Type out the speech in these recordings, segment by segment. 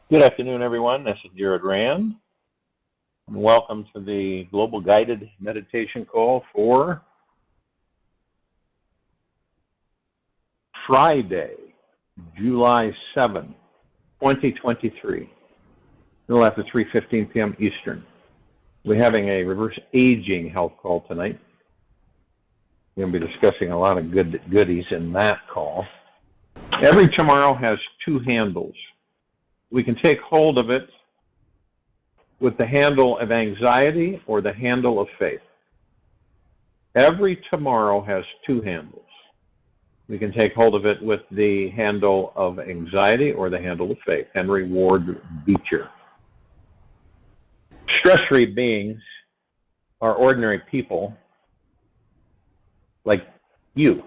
Good afternoon, everyone. This is Jared Rand, and welcome to the Global Guided Meditation Call for Friday, July 7, 2023, a little after 3:15 p.m. Eastern. We're having a reverse aging health call tonight. We're going to be discussing a lot of goodies in that call. Every tomorrow has two handles. We can take hold of it with the handle of anxiety or the handle of faith. Every tomorrow has two handles. We can take hold of it with the handle of anxiety or the handle of faith. Henry Ward Beecher. Stress-free beings are ordinary people like you.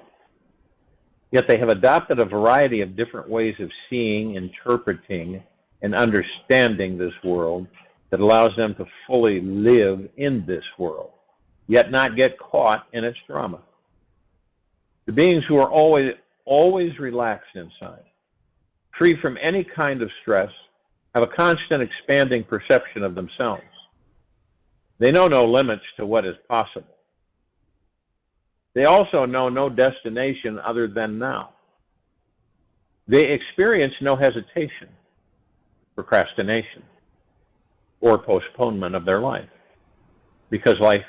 Yet they have adopted a variety of different ways of seeing, interpreting, and understanding this world that allows them to fully live in this world, yet not get caught in its drama. The beings who are always relaxed inside, free from any kind of stress, have a constant expanding perception of themselves. They know no limits to what is possible. They also know no destination other than now. They experience no hesitation, procrastination, or postponement of their life, because life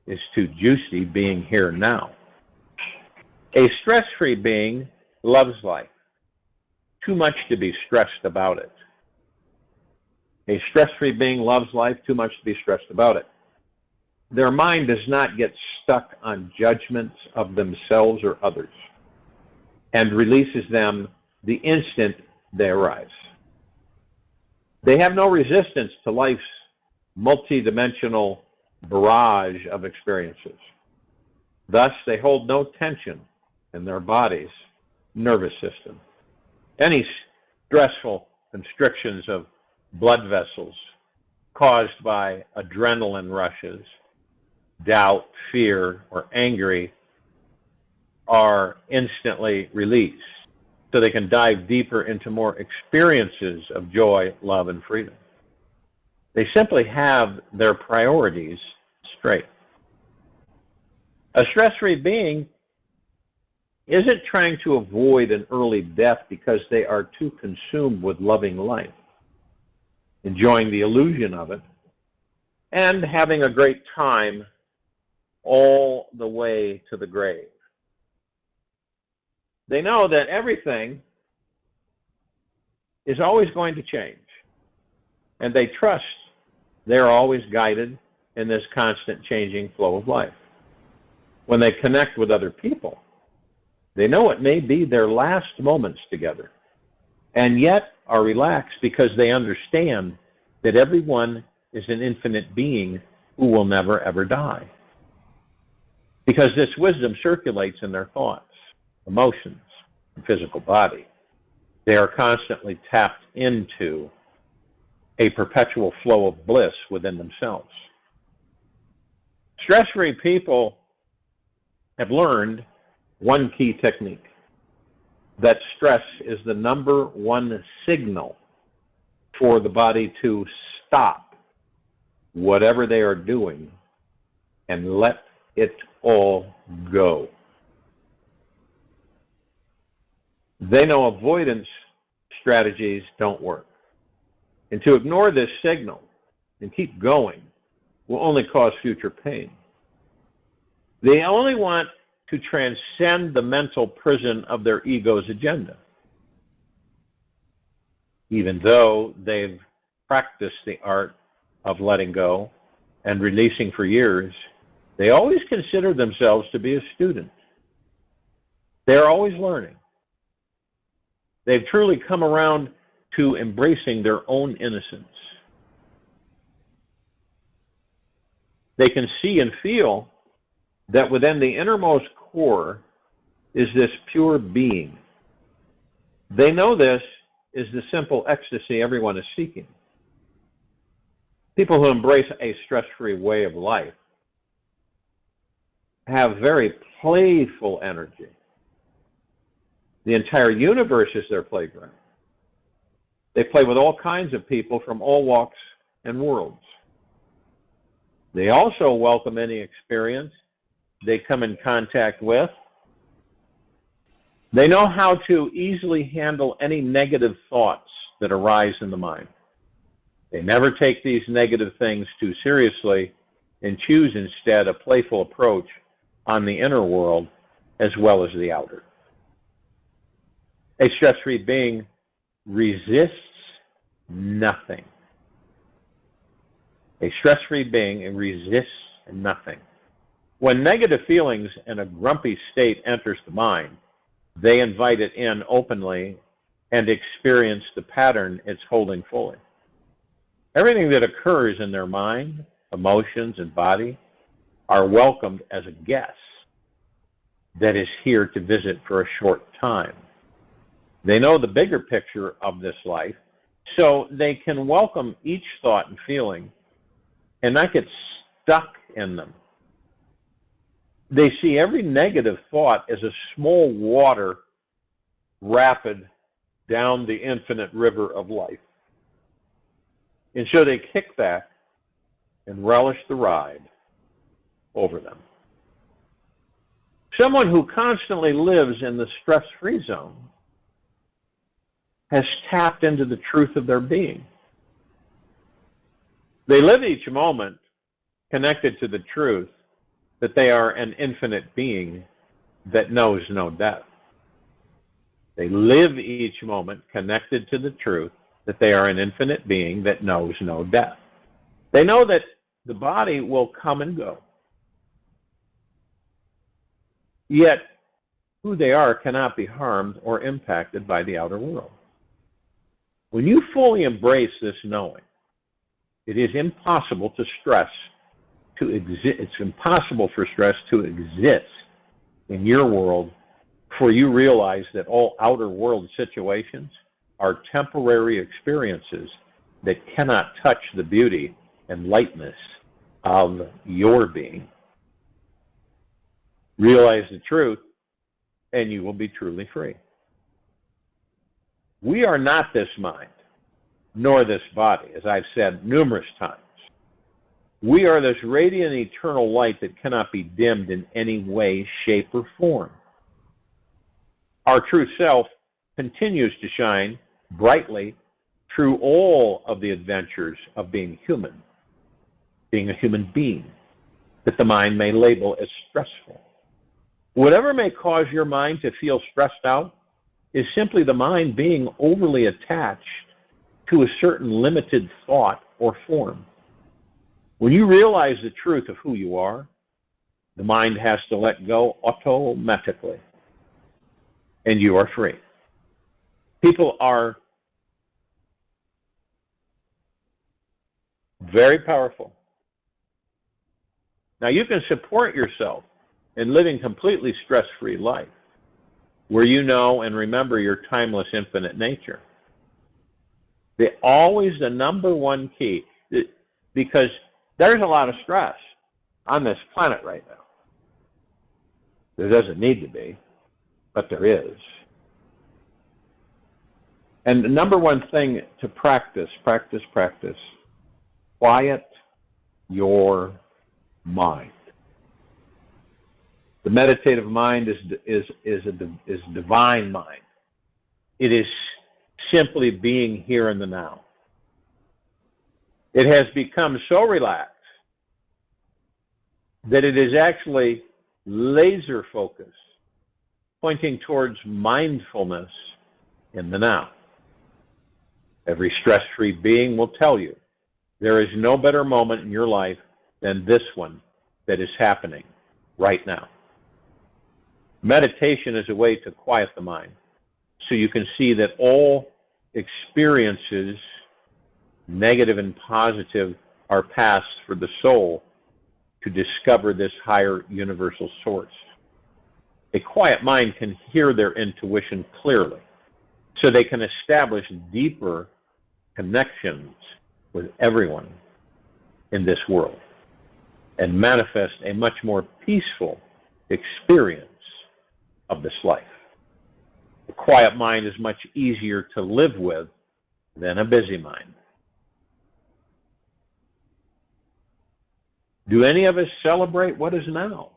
is too juicy being here now. A stress-free being loves life, too much to be stressed about it. A stress-free being loves life too much to be stressed about it. Their mind does not get stuck on judgments of themselves or others and releases them the instant they arise. They have no resistance to life's multidimensional barrage of experiences. Thus, they hold no tension in their body's nervous system. Any stressful constrictions of blood vessels caused by adrenaline rushes, doubt, fear, or angry are instantly released, so they can dive deeper into more experiences of joy, love, and freedom. They simply have their priorities straight. A stress-free being isn't trying to avoid an early death because they are too consumed with loving life, enjoying the illusion of it, and having a great time all the way to the grave. They know that everything is always going to change, and they trust they're always guided in this constant changing flow of life. When they connect with other people, they know it may be their last moments together, and yet are relaxed because they understand that everyone is an infinite being who will never ever die. Because this wisdom circulates in their thoughts, emotions, and physical body. They are constantly tapped into a perpetual flow of bliss within themselves. Stress-free people have learned one key technique, that stress is the number one signal for the body to stop whatever they are doing and let it all go. They know avoidance strategies don't work. And to ignore this signal and keep going will only cause future pain. They only want to transcend the mental prison of their ego's agenda. Even though they've practiced the art of letting go and releasing for years, they always consider themselves to be a student. They're always learning. They've truly come around to embracing their own innocence. They can see and feel that within the innermost core is this pure being. They know this is the simple ecstasy everyone is seeking. People who embrace a stress-free way of life have very playful energy. The entire universe is their playground. They play with all kinds of people from all walks and worlds. They also welcome any experience they come in contact with. They know how to easily handle any negative thoughts that arise in the mind. They never take these negative things too seriously and choose instead a playful approach on the inner world as well as the outer. A stress-free being resists nothing. A stress-free being resists nothing. When negative feelings and a grumpy state enters the mind, they invite it in openly and experience the pattern it's holding fully. Everything that occurs in their mind, emotions, and body are welcomed as a guest that is here to visit for a short time. They know the bigger picture of this life, so they can welcome each thought and feeling and not get stuck in them. They see every negative thought as a small water rapid down the infinite river of life. And so they kick back and relish the ride over them. Someone who constantly lives in the stress-free zone has tapped into the truth of their being. They live each moment connected to the truth that they are an infinite being that knows no death. They live each moment connected to the truth that they are an infinite being that knows no death. They know that the body will come and go. Yet, who they are cannot be harmed or impacted by the outer world. When you fully embrace this knowing, it is impossible to stress to exist. It's impossible for stress to exist in your world, for you realize that all outer world situations are temporary experiences that cannot touch the beauty and lightness of your being. Realize the truth, and you will be truly free. We are not this mind, nor this body, as I've said numerous times. We are this radiant eternal light that cannot be dimmed in any way, shape, or form. Our true self continues to shine brightly through all of the adventures of being human, being a human being, that the mind may label as stressful. Whatever may cause your mind to feel stressed out is simply the mind being overly attached to a certain limited thought or form. When you realize the truth of who you are, the mind has to let go automatically, and you are free. People are very powerful. Now, you can support yourself in living completely stress-free life, where you know and remember your timeless, infinite nature. Always the number one key, because there's a lot of stress on this planet right now. There doesn't need to be, but there is. And the number one thing to practice, quiet your mind. The meditative mind is divine mind. It is simply being here in the now. It has become so relaxed that it is actually laser focused, pointing towards mindfulness in the now. Every stress-free being will tell you there is no better moment in your life than this one that is happening right now. Meditation is a way to quiet the mind so you can see that all experiences, negative and positive, are paths for the soul to discover this higher universal source. A quiet mind can hear their intuition clearly, so they can establish deeper connections with everyone in this world and manifest a much more peaceful experience of this life. A quiet mind is much easier to live with than a busy mind. Do any of us celebrate what is now?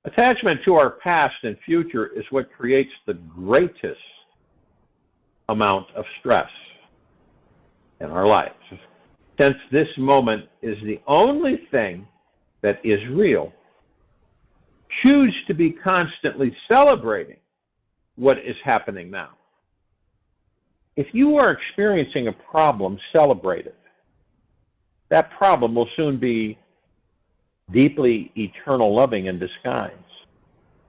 Attachment to our past and future is what creates the greatest amount of stress in our lives. Since this moment is the only thing that is real, choose to be constantly celebrating what is happening now. If you are experiencing a problem, celebrate it. That problem will soon be deeply eternal loving in disguise.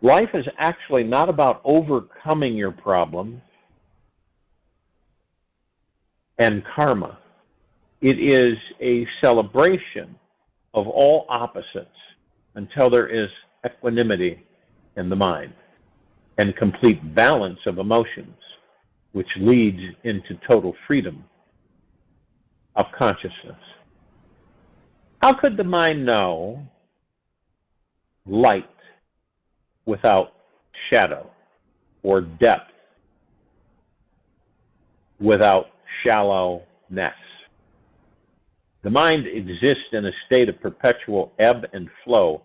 Life is actually not about overcoming your problem and karma. It is a celebration of all opposites until there is equanimity in the mind and complete balance of emotions, which leads into total freedom of consciousness. How could the mind know light without shadow, or depth without shallowness? The mind exists in a state of perpetual ebb and flow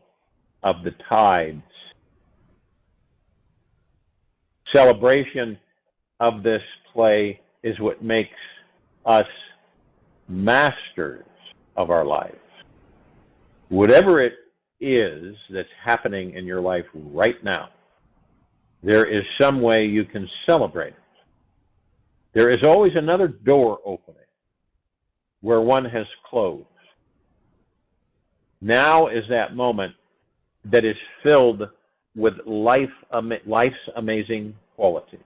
of the tides. Celebration of this play is what makes us masters of our lives. Whatever it is that's happening in your life right now, there is some way you can celebrate it. There is always another door opening where one has closed. Now is that moment that is filled with life's amazing qualities.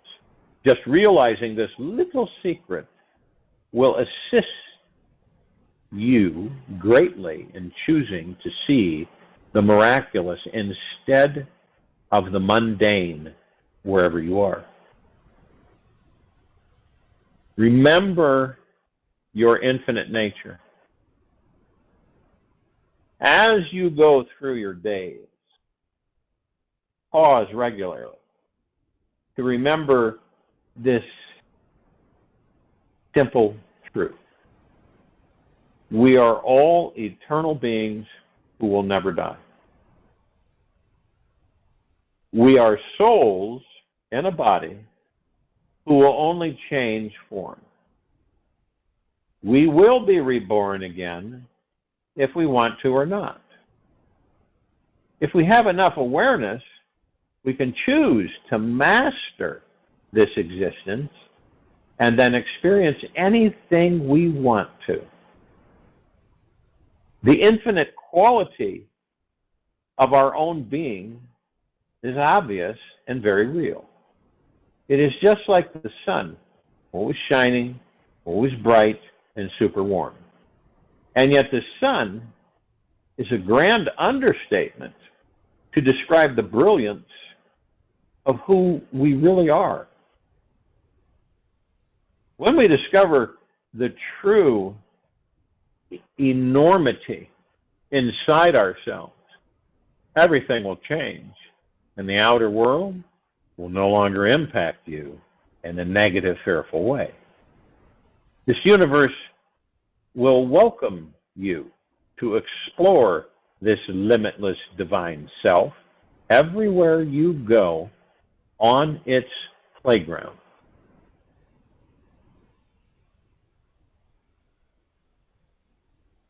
Just realizing this little secret will assist you greatly in choosing to see the miraculous instead of the mundane wherever you are. Remember your infinite nature. As you go through your days, pause regularly to remember this simple truth. We are all eternal beings who will never die. We are souls in a body who will only change form. We will be reborn again if we want to or not. If we have enough awareness, we can choose to master this existence and then experience anything we want to. The infinite quality of our own being is obvious and very real. It is just like the sun, always shining, always bright, and super warm. And yet the sun is a grand understatement to describe the brilliance of who we really are. When we discover the true enormity inside ourselves, everything will change, and the outer world will no longer impact you in a negative, fearful way. This universe will welcome you to explore this limitless divine self everywhere you go on its playground.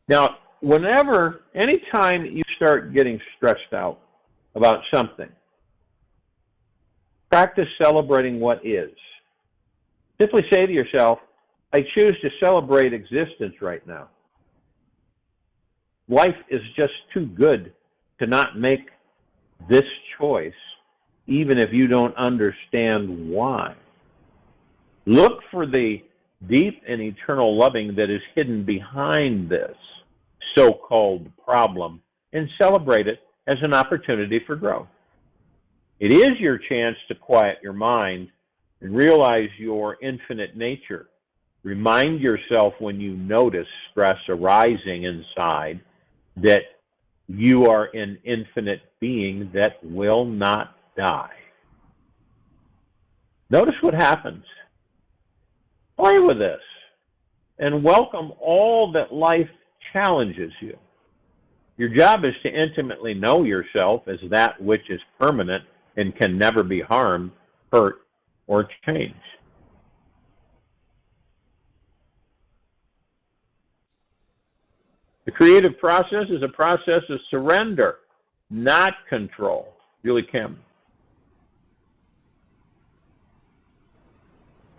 Now, anytime you start getting stressed out about something, practice celebrating what is. Simply say to yourself, I choose to celebrate existence right now. Life is just too good to not make this choice, even if you don't understand why. Look for the deep and eternal loving that is hidden behind this so-called problem and celebrate it as an opportunity for growth. It is your chance to quiet your mind and realize your infinite nature. Remind yourself when you notice stress arising inside that you are an infinite being that will not die. Notice what happens. Play with this and welcome all that life challenges you. Your job is to intimately know yourself as that which is permanent and can never be harmed, hurt, or changed. The creative process is a process of surrender, not control. Julie Kim.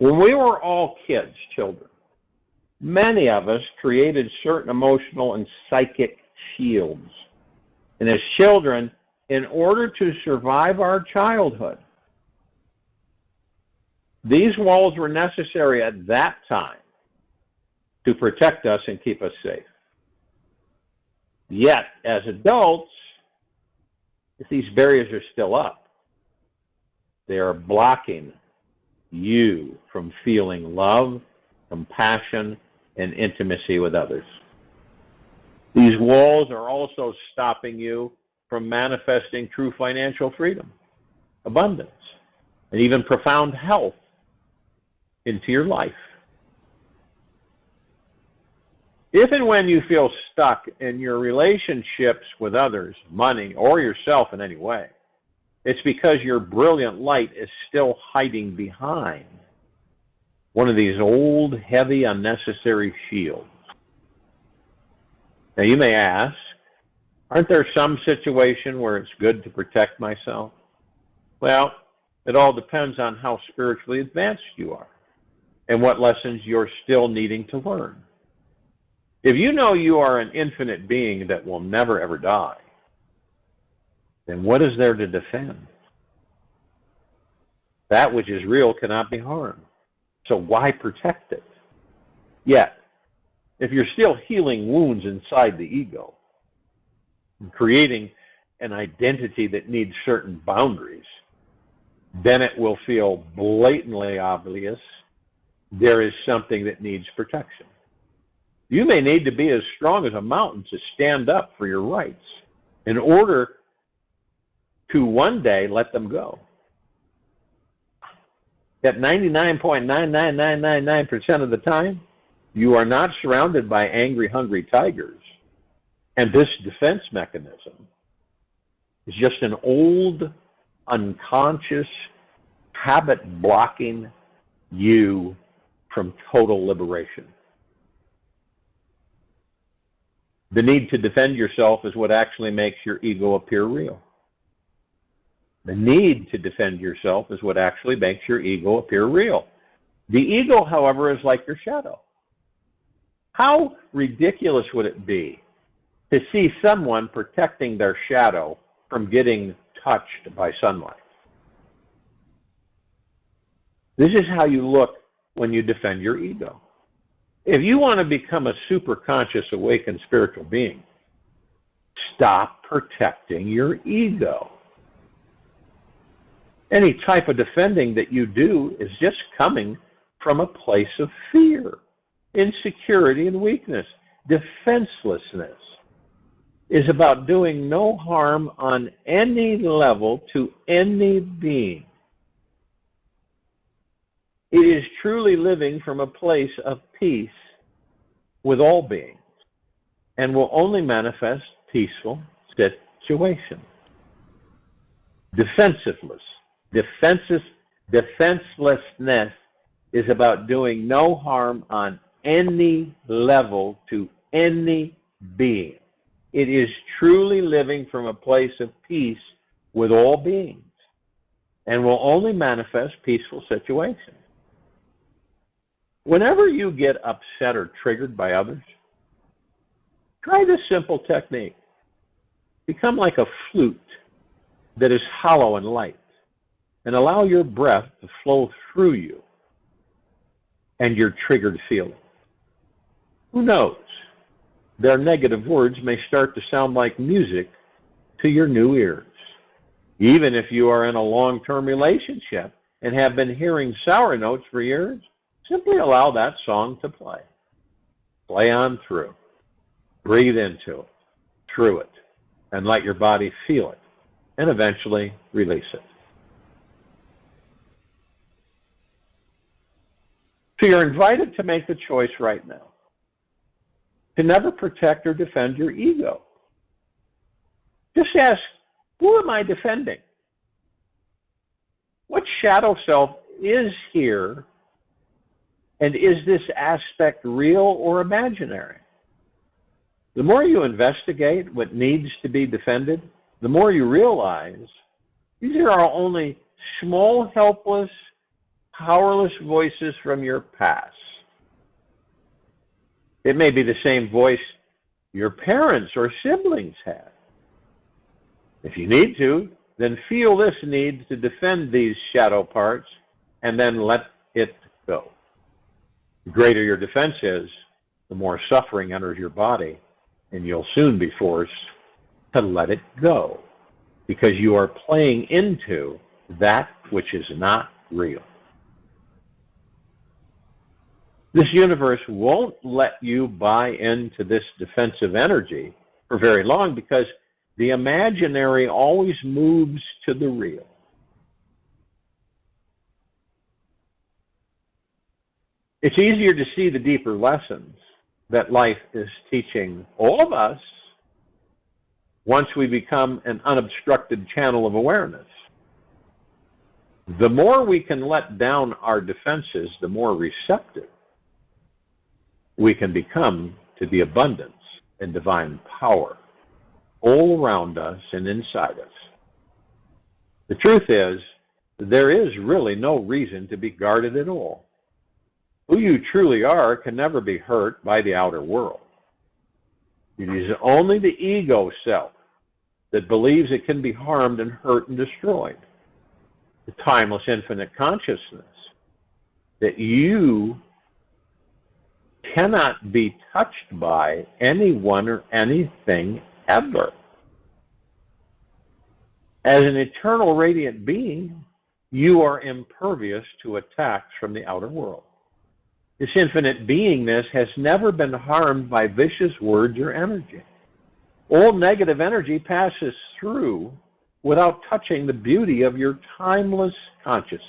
When we were all kids, children, many of us created certain emotional and psychic shields. And as children, in order to survive our childhood, these walls were necessary at that time to protect us and keep us safe. Yet, as adults, if these barriers are still up, they are blocking you from feeling love, compassion, and intimacy with others. These walls are also stopping you from manifesting true financial freedom, abundance, and even profound health into your life. If and when you feel stuck in your relationships with others, money, or yourself in any way, it's because your brilliant light is still hiding behind one of these old, heavy, unnecessary shields. Now you may ask, aren't there some situation where it's good to protect myself? Well, it all depends on how spiritually advanced you are and what lessons you're still needing to learn. If you know you are an infinite being that will never ever die, then what is there to defend? That which is real cannot be harmed. So why protect it? Yet, if you're still healing wounds inside the ego and creating an identity that needs certain boundaries, then it will feel blatantly obvious there is something that needs protection. You may need to be as strong as a mountain to stand up for your rights in order to one day let them go. At 99.99999% of the time, you are not surrounded by angry, hungry tigers. And this defense mechanism is just an old, unconscious habit blocking you from total liberation. The need to defend yourself is what actually makes your ego appear real. The need to defend yourself is what actually makes your ego appear real. The ego, however, is like your shadow. How ridiculous would it be to see someone protecting their shadow from getting touched by sunlight? This is how you look when you defend your ego. If you want to become a super conscious, awakened spiritual being, stop protecting your ego. Any type of defending that you do is just coming from a place of fear, insecurity, and weakness. Defenselessness is about doing no harm on any level to any being. It is truly living from a place of peace with all beings and will only manifest peaceful situations. Defenselessness is about doing no harm on any level to any being. It is truly living from a place of peace with all beings and will only manifest peaceful situations. Whenever you get upset or triggered by others, try this simple technique. Become like a flute that is hollow and light, and allow your breath to flow through you and your triggered feelings. Who knows? Their negative words may start to sound like music to your new ears. Even if you are in a long-term relationship and have been hearing sour notes for years, simply allow that song to play. Play on through. Breathe into it, through it, and let your body feel it, and eventually release it. So you're invited to make the choice right now to never protect or defend your ego. Just ask, who am I defending? What shadow self is here, and is this aspect real or imaginary? The more you investigate what needs to be defended, the more you realize these are only small, helpless, powerless voices from your past. It may be the same voice your parents or siblings had. If you need to, then feel this need to defend these shadow parts and then let it go. The greater your defense is, the more suffering enters your body, and you'll soon be forced to let it go because you are playing into that which is not real. This universe won't let you buy into this defensive energy for very long because the imaginary always moves to the real. It's easier to see the deeper lessons that life is teaching all of us once we become an unobstructed channel of awareness. The more we can let down our defenses, the more receptive we can become to the abundance and divine power all around us and inside us. The truth is, there is really no reason to be guarded at all. Who you truly are can never be hurt by the outer world. It is only the ego self that believes it can be harmed and hurt and destroyed. The timeless infinite consciousness that you cannot be touched by anyone or anything ever. As an eternal radiant being, you are impervious to attacks from the outer world. This infinite beingness has never been harmed by vicious words or energy. All negative energy passes through without touching the beauty of your timeless consciousness.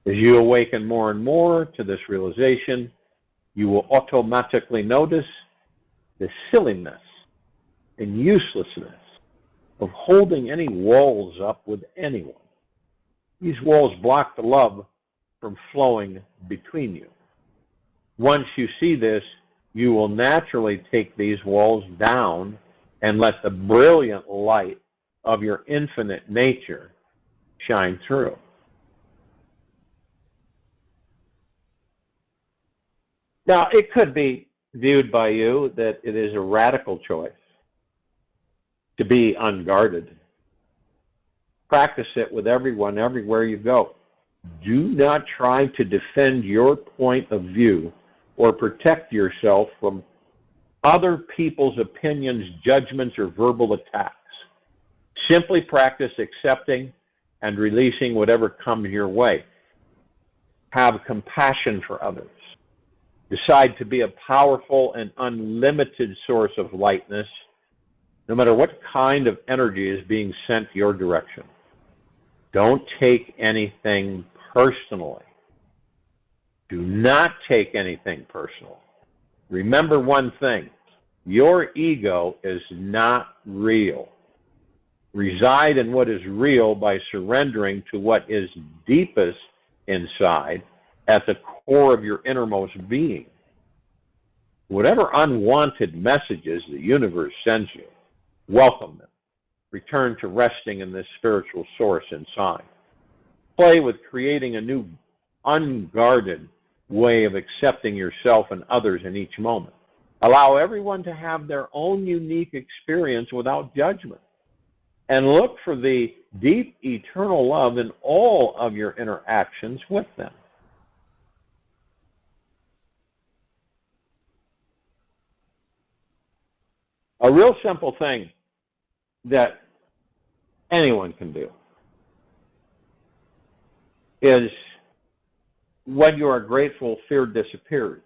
As you awaken more and more to this realization, you will automatically notice the silliness and uselessness of holding any walls up with anyone. These walls block the love from flowing between you. Once you see this, you will naturally take these walls down and let the brilliant light of your infinite nature shine through. Now, it could be viewed by you that it is a radical choice to be unguarded. Practice it with everyone, everywhere you go. Do not try to defend your point of view or protect yourself from other people's opinions, judgments, or verbal attacks. Simply practice accepting and releasing whatever comes your way. Have compassion for others. Decide to be a powerful and unlimited source of lightness, no matter what kind of energy is being sent your direction. Don't take anything personally. Do not take anything personal. Remember one thing, your ego is not real. Reside in what is real by surrendering to what is deepest inside at the core of your innermost being. Whatever unwanted messages the universe sends you, welcome them. Return to resting in this spiritual source inside. Play with creating a new, unguarded way of accepting yourself and others in each moment. Allow everyone to have their own unique experience without judgment. And look for the deep, eternal love in all of your interactions with them. A real simple thing that anyone can do is when you are grateful, fear disappears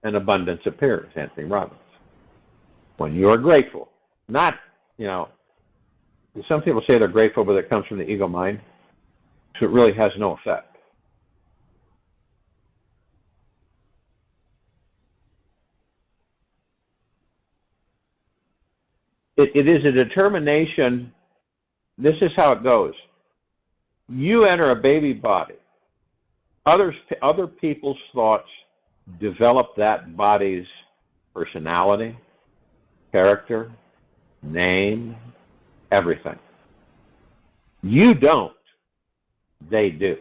and abundance appears, Anthony Robbins. When you are grateful, not, some people say they're grateful, but it comes from the ego mind, so it really has no effect. It is a determination. This is how it goes. You enter a baby body. Other people's thoughts develop that body's personality, character, name, everything. You don't. They do.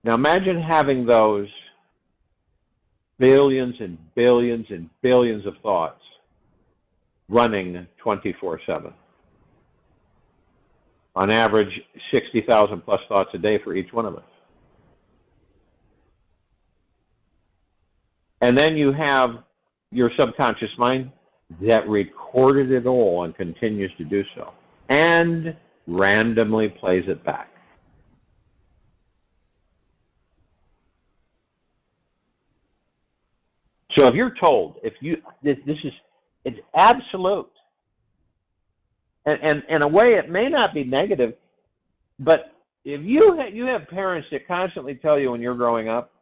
Now imagine having those billions and billions and billions of thoughts running 24/7. On average, 60,000 plus thoughts a day for each one of us. And then you have your subconscious mind that recorded it all and continues to do so, and randomly plays it back. So if you're told, it's absolute. And in a way, it may not be negative, but if you have parents that constantly tell you when you're growing up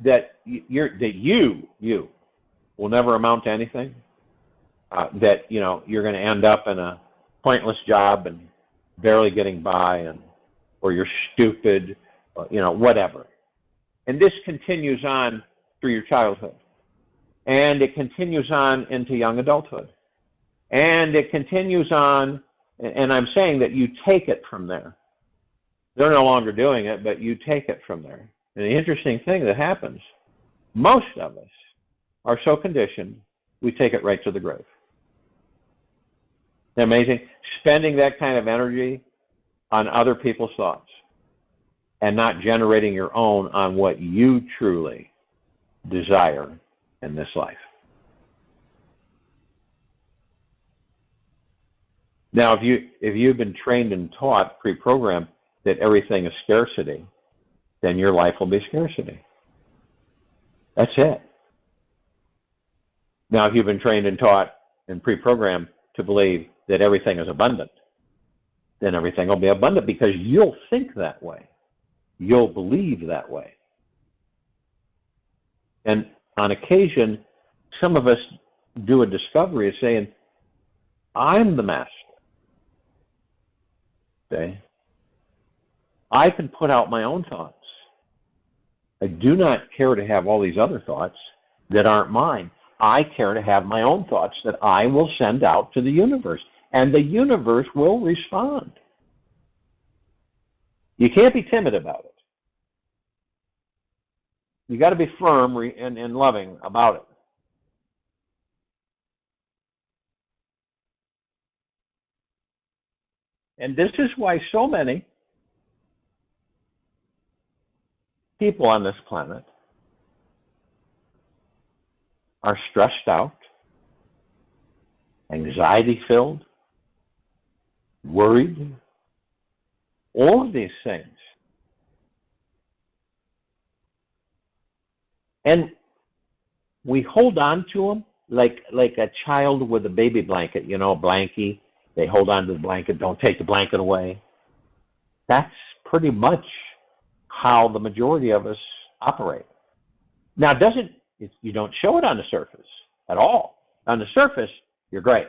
that you will never amount to anything, that you're going to end up in a pointless job and barely getting by, or you're stupid, whatever, and this continues on through your childhood, and it continues on into young adulthood. And it continues on, and I'm saying that you take it from there. They're no longer doing it, but you take it from there. And the interesting thing that happens, most of us are so conditioned, we take it right to the grave. Isn't that amazing? Spending that kind of energy on other people's thoughts and not generating your own on what you truly desire in this life. Now, if you've been trained and taught, pre-programmed, that everything is scarcity, then your life will be scarcity. That's it. Now, if you've been trained and taught and pre-programmed to believe that everything is abundant, then everything will be abundant because you'll think that way. You'll believe that way. And on occasion, some of us do a discovery of saying, I'm the master. Okay? I can put out my own thoughts. I do not care to have all these other thoughts that aren't mine. I care to have my own thoughts that I will send out to the universe, and the universe will respond. You can't be timid about it. You got to be firm and loving about it. And this is why so many people on this planet are stressed out, anxiety-filled, worried, all of these things. And we hold on to them like a child with a baby blanket, a blankie. They hold on to the blanket, don't take the blanket away. That's pretty much how the majority of us operate. Now, you don't show it on the surface at all. On the surface, you're great.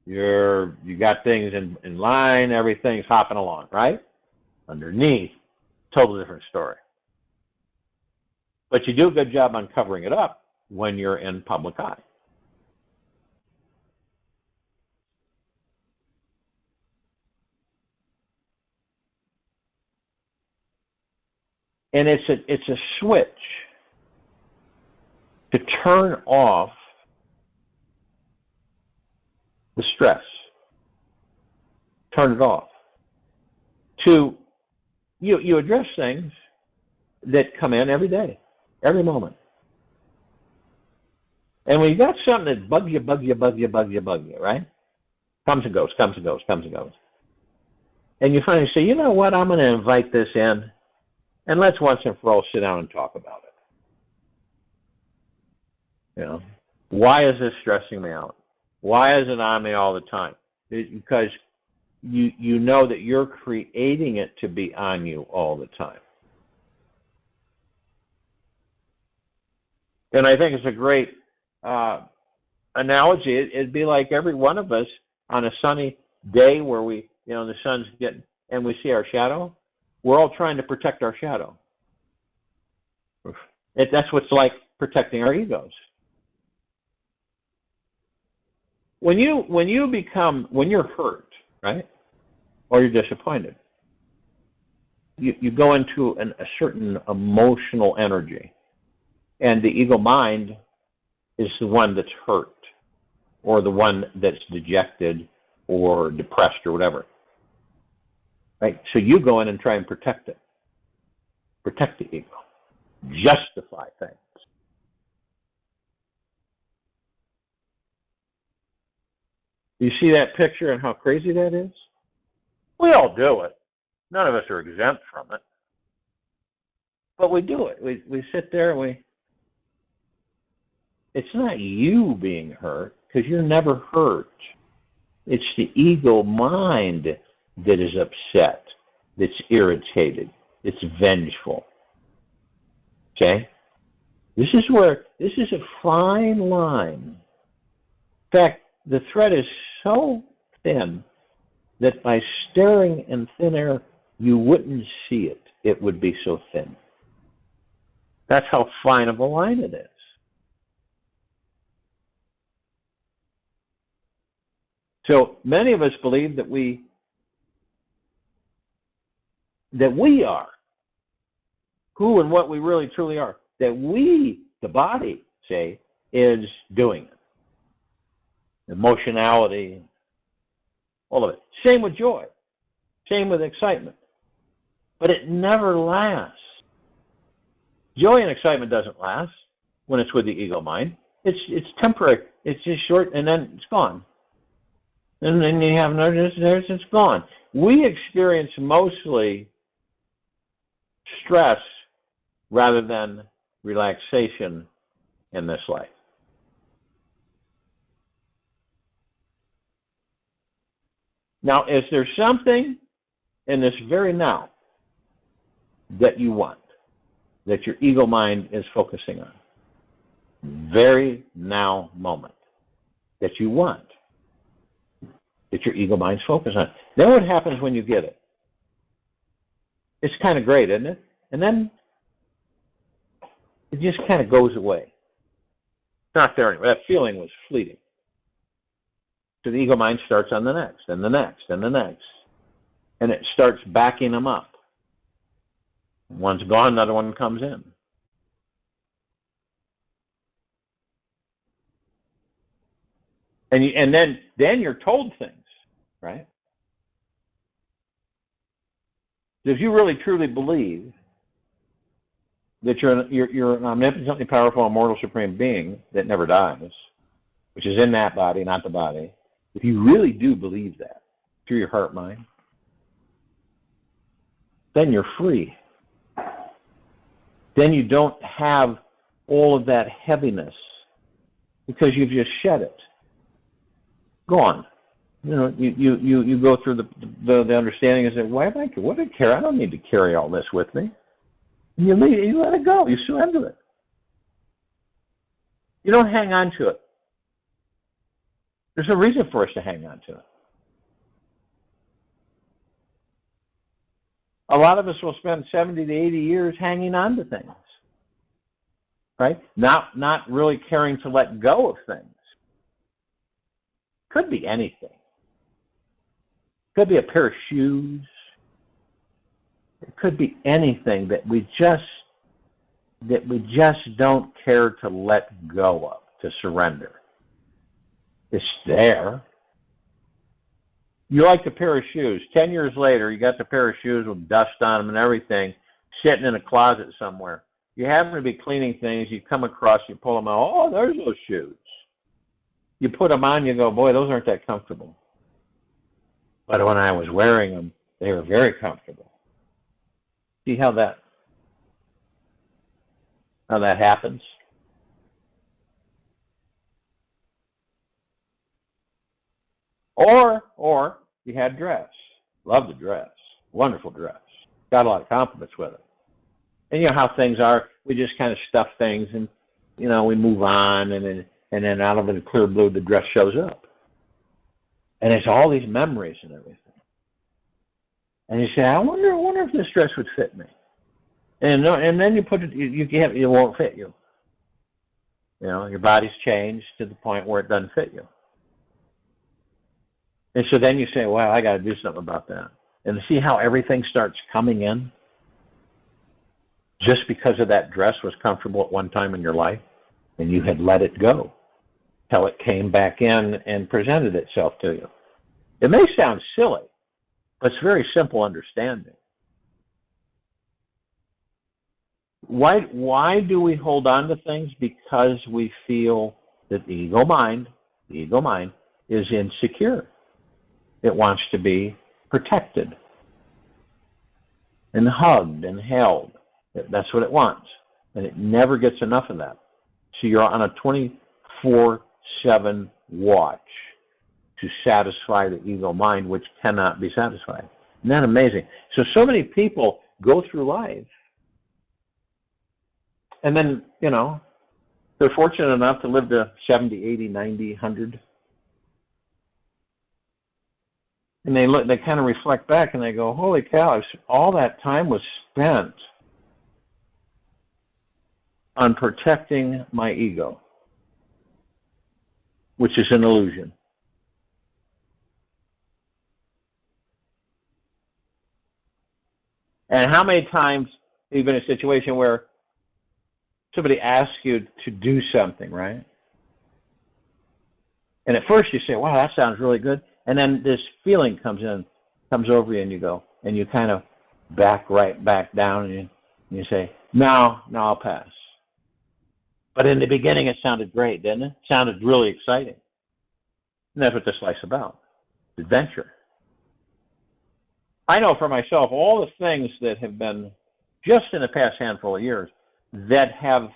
You got things in line, everything's hopping along, right? Underneath, totally different story. But you do a good job on covering it up when you're in public eye. And it's a switch to turn off the stress. Turn it off. You address things that come in every day, every moment. And when you got something that bugs you, right? Comes and goes. And you finally say, you know what, I'm going to invite this in, and let's once and for all sit down and talk about it. Why is this stressing me out? Why is it on me all the time? Because you know that you're creating it to be on you all the time. And I think it's a great analogy, it'd be like every one of us on a sunny day where we, the sun's getting, and we see our shadow. We're all trying to protect our shadow. That's what's like protecting our egos. When you're hurt, right, or you're disappointed, you go into a certain emotional energy, and the ego mind is the one that's hurt, or the one that's dejected, or depressed, or whatever. Right? So you go in and try and protect it. Protect the ego. Justify things. You see that picture and how crazy that is? We all do it. None of us are exempt from it. But we do it. We sit there and it's not you being hurt, because you're never hurt. It's the ego mind that is upset, that's irritated, it's vengeful. Okay? This is a fine line. In fact, the thread is so thin that by staring in thin air, you wouldn't see it. It would be so thin. That's how fine of a line it is. So many of us believe that we are who and what we really truly are. That we, the body, say, is doing it. Emotionality, all of it. Same with joy. Same with excitement. But it never lasts. Joy and excitement doesn't last when it's with the ego mind. It's temporary. It's just short, and then it's gone. And then you have another, it's gone. We experience mostly stress rather than relaxation in this life. Now, is there something in this very now that you want, that your ego mind is focusing on? Very now moment that you want, that your ego mind's focused on. Then what happens when you get it? It's kind of great, isn't it? And then it just kind of goes away. It's not there anymore. That feeling was fleeting. So the ego mind starts on the next, and the next, and the next. And it starts backing them up. One's gone, another one comes in. And then you're told things, right? If you really truly believe that you're an omnipotently powerful, immortal, supreme being that never dies, which is in that body, not the body, if you really do believe that through your heart mind, then you're free. Then you don't have all of that heaviness because you've just shed it. Gone. You go through the understanding is that, why do I care? I don't need to carry all this with me. And you let it go. You surrender it. You don't hang on to it. There's no reason for us to hang on to it. A lot of us will spend 70 to 80 years hanging on to things, right? Not really caring to let go of things. Could be anything. Could be a pair of shoes. It could be anything that we just don't care to let go of, to surrender. It's there. You like a pair of shoes. 10 years later, you got the pair of shoes with dust on them and everything, sitting in a closet somewhere. You happen to be cleaning things, you come across, you pull them out, oh, there's those shoes. You put them on, you go, boy, those aren't that comfortable. But when I was wearing them, they were very comfortable. See how that happens? Or you had dress. Loved the dress. Wonderful dress. Got a lot of compliments with it. And you know how things are. We just kind of stuff things and, we move on. And then and then out of the clear blue, the dress shows up. And it's all these memories and everything. And you say, I wonder if this dress would fit me. And then you put it, it won't fit you. You know, your body's changed to the point where it doesn't fit you. And so then you say, well, I got to do something about that. And see how everything starts coming in? Just because of that dress was comfortable at one time in your life, and you had let it go till it came back in and presented itself to you. It may sound silly, but it's very simple understanding. Why do we hold on to things? Because we feel that the ego mind is insecure. It wants to be protected and hugged and held. That's what it wants. And it never gets enough of that. So you're on a 24/7 watch to satisfy the ego mind, which cannot be satisfied. Isn't that amazing? So many people go through life, and then, you know, they're fortunate enough to live to 70, 80, 90, 100. And they kind of reflect back and they go, holy cow, all that time was spent on protecting my ego, which is an illusion. And how many times have you been in a situation where somebody asks you to do something, right? And at first you say, wow, that sounds really good. And then this feeling comes over you, and you go, and you kind of back right back down, and you say, no, I'll pass. But in the beginning it sounded great, didn't it? It sounded really exciting. And that's what this life's about, adventure. I know for myself, all the things that have been just in the past handful of years that have,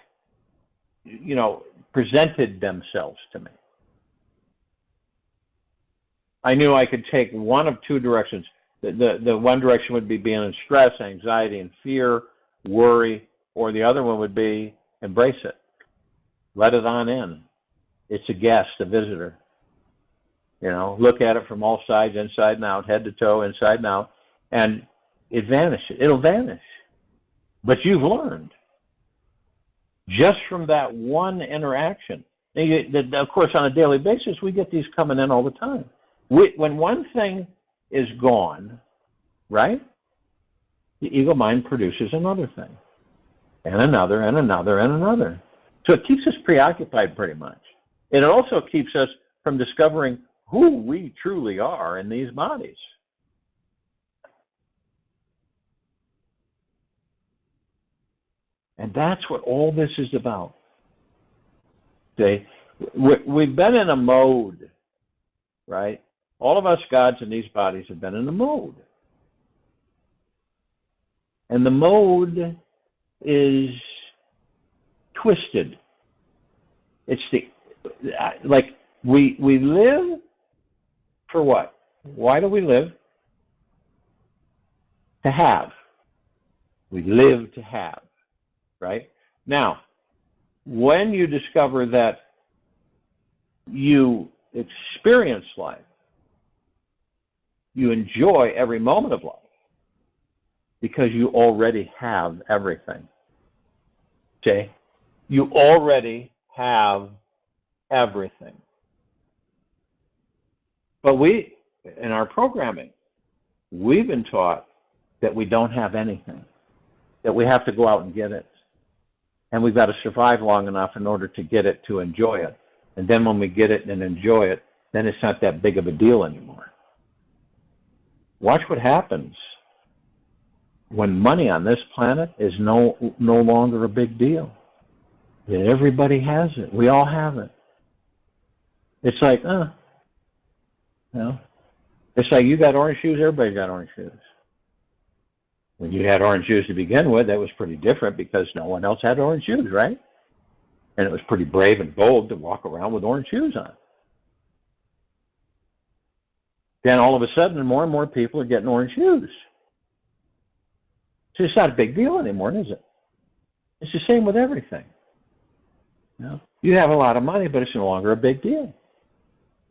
you know, presented themselves to me. I knew I could take one of two directions. The one direction would be being in stress, anxiety, and fear, worry, or the other one would be embrace it. Let it on in. It's a guest, a visitor. You know, look at it from all sides, inside and out, head to toe, inside and out, and it vanishes. It'll vanish. But you've learned just from that one interaction. Of course, on a daily basis, we get these coming in all the time. When one thing is gone, right, the ego mind produces another thing, and another, and another, and another. So it keeps us preoccupied pretty much. And it also keeps us from discovering who we truly are in these bodies. And that's what all this is about. Okay? We've been in a mode, right? All of us gods in these bodies have been in a mode. And the mode is twisted. It's like we live for what? Why do we live? To have. We live to have, right? Now, when you discover that you experience life, you enjoy every moment of life because you already have everything. Okay? You already have everything. But we, in our programming, we've been taught that we don't have anything, that we have to go out and get it. And we've got to survive long enough in order to get it, to enjoy it. And then when we get it and enjoy it, then it's not that big of a deal anymore. Watch what happens when money on this planet is no longer a big deal. That everybody has it. We all have it. It's like, you know, it's like you got orange shoes, everybody got orange shoes. When you had orange shoes to begin with, that was pretty different because no one else had orange shoes, right? And it was pretty brave and bold to walk around with orange shoes on. Then all of a sudden, more and more people are getting orange shoes. So it's not a big deal anymore, is it? It's the same with everything. You know? You have a lot of money, but it's no longer a big deal.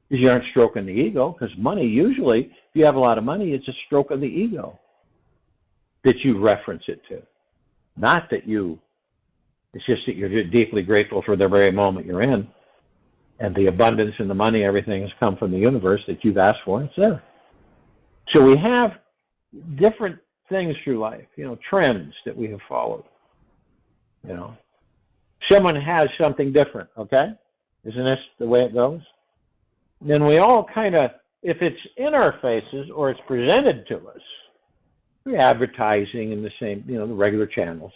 Because you aren't stroking the ego, because money usually, if you have a lot of money, it's a stroke of the ego that you reference it to. Not that it's just that you're deeply grateful for the very moment you're in, and the abundance and the money, everything has come from the universe that you've asked for, it's there. So we have different things through life, trends that we have followed. Someone has something different, okay? Isn't this the way it goes? Then we all kind of, if it's in our faces or it's presented to us, we're advertising in the same, the regular channels.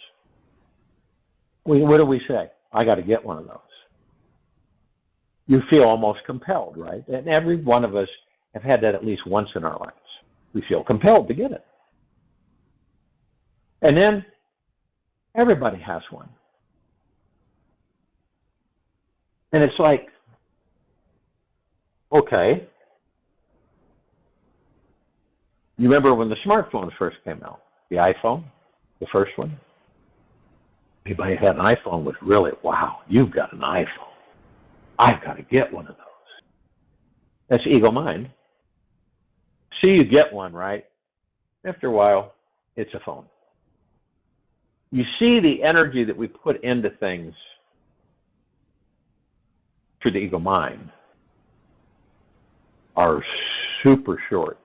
What do we say? I got to get one of those. You feel almost compelled, right? And every one of us have had that at least once in our lives. We feel compelled to get it. And then everybody has one. And it's like, okay. You remember when the smartphones first came out? The iPhone, the first one? Anybody had an iPhone was really, wow, you've got an iPhone. I've got to get one of those. That's ego mind. See, you get one, right? After a while, it's a phone. You see the energy that we put into things through the ego mind are super short.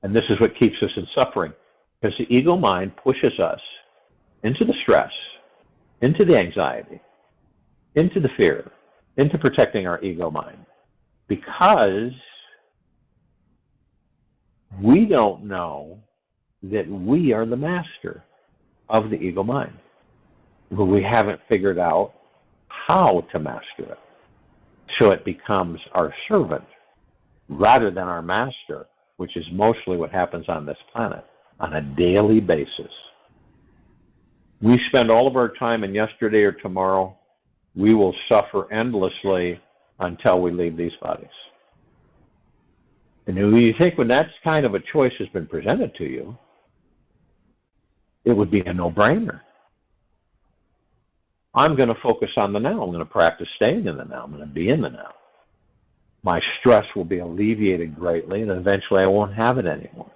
And this is what keeps us in suffering, because the ego mind pushes us into the stress, into the anxiety, into the fear, into protecting our ego mind, because we don't know that we are the master of the ego mind. But we haven't figured out how to master it. So it becomes our servant rather than our master, which is mostly what happens on this planet on a daily basis. We spend all of our time in yesterday or tomorrow. We will suffer endlessly until we leave these bodies. And you think when that kind of a choice has been presented to you, it would be a no-brainer. I'm going to focus on the now. I'm going to practice staying in the now. I'm going to be in the now. My stress will be alleviated greatly, and eventually I won't have it anymore.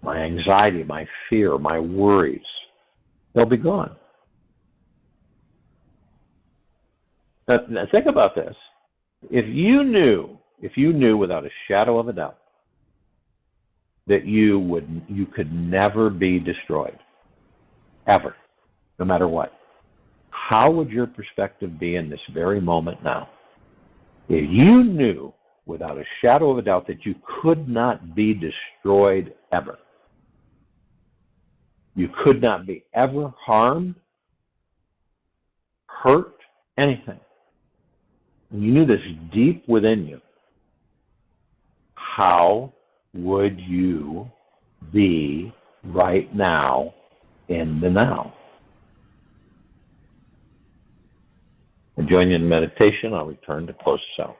My anxiety, my fear, my worries, they'll be gone. Now think about this. If you knew without a shadow of a doubt that you could never be destroyed, ever, no matter what, how would your perspective be in this very moment now? If you knew without a shadow of a doubt that you could not be destroyed ever, you could not be ever harmed, hurt, anything, and you knew this deep within you, how would you be right now in the now? And join you in meditation. I'll return to close this out.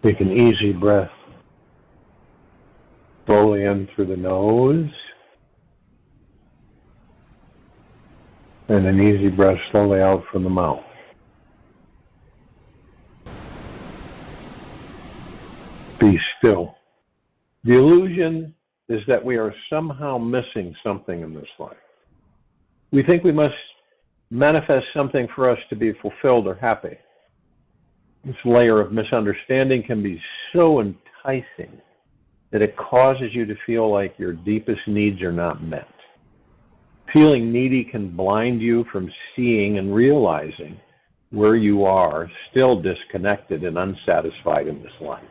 Take an easy breath slowly in through the nose, and an easy breath slowly out from the mouth. Be still. The illusion is that we are somehow missing something in this life. We think we must manifest something for us to be fulfilled or happy. This layer of misunderstanding can be so enticing that it causes you to feel like your deepest needs are not met. Feeling needy can blind you from seeing and realizing where you are still disconnected and unsatisfied in this life.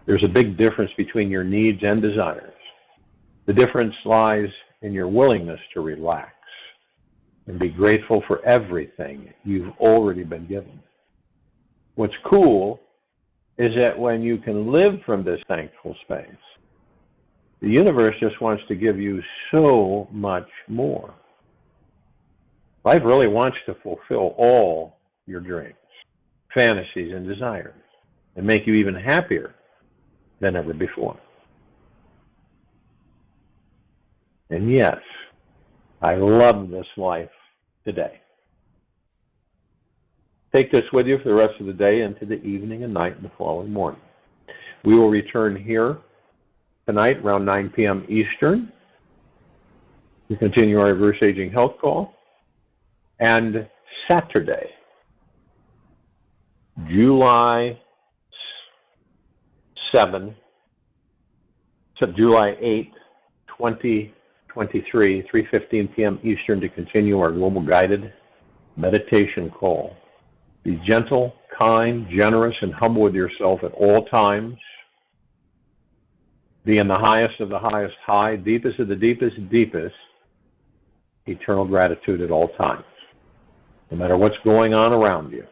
There's a big difference between your needs and desires. The difference lies in your willingness to relax and be grateful for everything you've already been given. What's cool is that when you can live from this thankful space, the universe just wants to give you so much more. Life really wants to fulfill all your dreams, fantasies, and desires, and make you even happier than ever before. And yes, I love this life today. Take this with you for the rest of the day into the evening and night and the following morning. We will return here tonight around 9 p.m. Eastern to continue our reverse aging health call. And Saturday, July 8, 2023, 3:15 p.m. Eastern to continue our global guided meditation call. Be gentle, kind, generous, and humble with yourself at all times. Be in the highest of the highest high, deepest of the deepest deepest, eternal gratitude at all times, no matter what's going on around you.